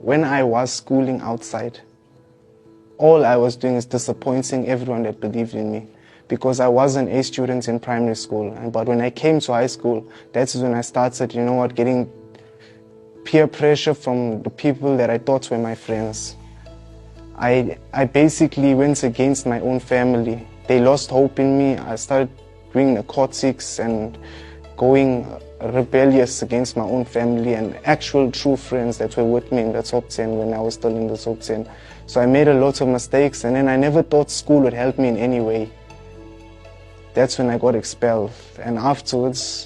when I was schooling outside, all I was doing is disappointing everyone that believed in me, because I was an A student in primary school. But when I came to high school, that's when I started, getting peer pressure from the people that I thought were my friends. I basically went against my own family. They lost hope in me. I started doing narcotics and going rebellious against my own family and actual true friends that were with me in the top 10 when I was still in the top 10. So I made a lot of mistakes, and then I never thought school would help me in any way. That's when I got expelled, and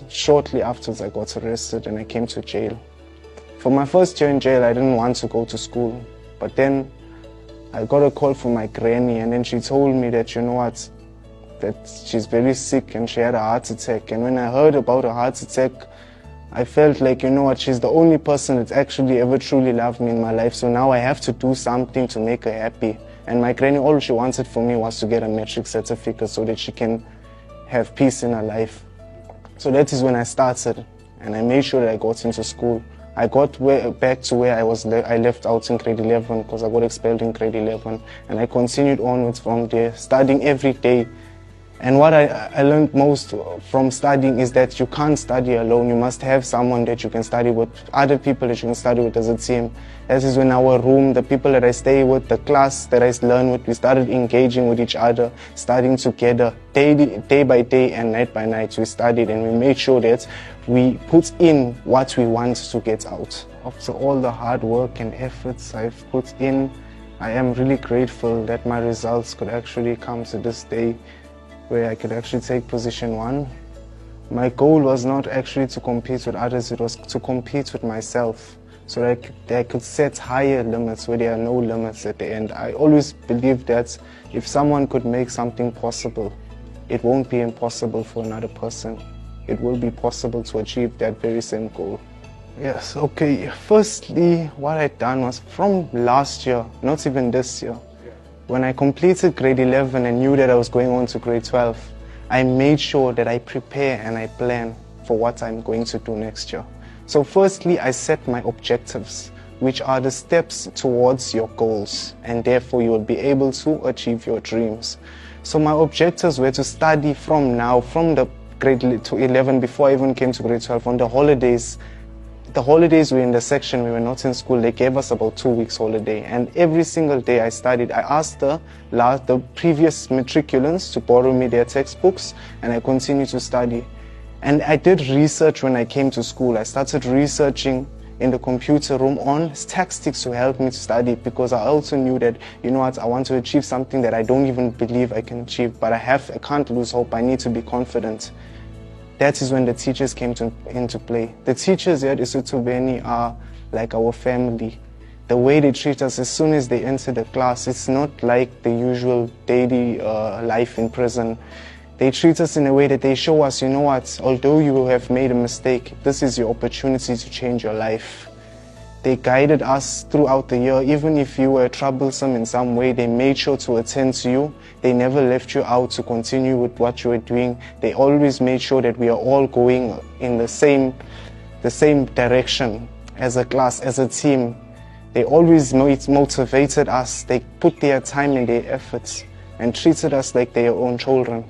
shortly afterwards, I got arrested and I came to jail. For my first year in jail, I didn't want to go to school, but then I got a call from my granny, and then she told me that, that she's very sick and she had a heart attack. And when I heard about a heart attack, I felt like, she's the only person that's actually ever truly loved me in my life. So now I have to do something to make her happy. And my granny, all she wanted for me was to get a matric certificate so that she can have peace in her life. So that is when I started, and I made sure that I got into school. I got back to where I left out in grade 11, because I got expelled in grade 11, and I continued onwards from there, studying every day. And what I learned most from studying is that you can't study alone. You must have someone that you can study with, other people that you can study with as a team. That is when our room, the people that I stay with, the class that I learn with, we started engaging with each other, studying together, day by day and night by night. We studied and we made sure that we put in what we want to get out. After all the hard work and efforts I've put in, I am really grateful that my results could actually come to this day, where I could actually take position 1. My goal was not actually to compete with others, it was to compete with myself, so that I could set higher limits where there are no limits at the end. I always believe that if someone could make something possible, it won't be impossible for another person. It will be possible to achieve that very same goal. Yes, okay. Firstly, what I'd done was from last year, not even this year, when I completed grade 11 and knew that I was going on to grade 12, I made sure that I prepare and I plan for what I'm going to do next year. So firstly, I set my objectives, which are the steps towards your goals, and therefore you will be able to achieve your dreams. So my objectives were to study from now, from the grade to 11, before I even came to grade 12, on the holidays. The holidays were in the section, we were not in school. They gave us about 2 weeks holiday, and every single day I studied. I asked the previous matriculants to borrow me their textbooks, and I continued to study. And I did research when I came to school. I started researching in the computer room on tactics to help me to study, because I also knew that, I want to achieve something that I don't even believe I can achieve, but I can't lose hope. I need to be confident. That is when the teachers came into play. The teachers here at Isutubeni are like our family. The way they treat us as soon as they enter the class, it's not like the usual daily life in prison. They treat us in a way that they show us, although you have made a mistake, this is your opportunity to change your life. They guided us throughout the year. Even if you were troublesome in some way, they made sure to attend to you. They never left you out to continue with what you were doing. They always made sure that we are all going in the same direction as a class, as a team. They always motivated us. They put their time and their efforts and treated us like their own children.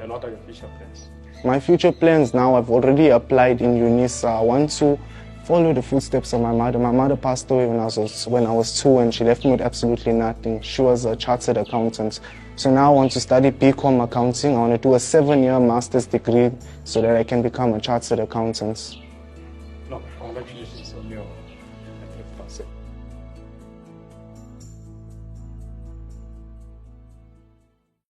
And what are your future plans? My future plans now, I've already applied in UNISA. I want to follow the footsteps of my mother. My mother passed away when I was 2, and she left me with absolutely nothing. She was a chartered accountant. So now I want to study BCom accounting. I want to do a 7-year master's degree so that I can become a chartered accountant. No, congratulations on your 100%.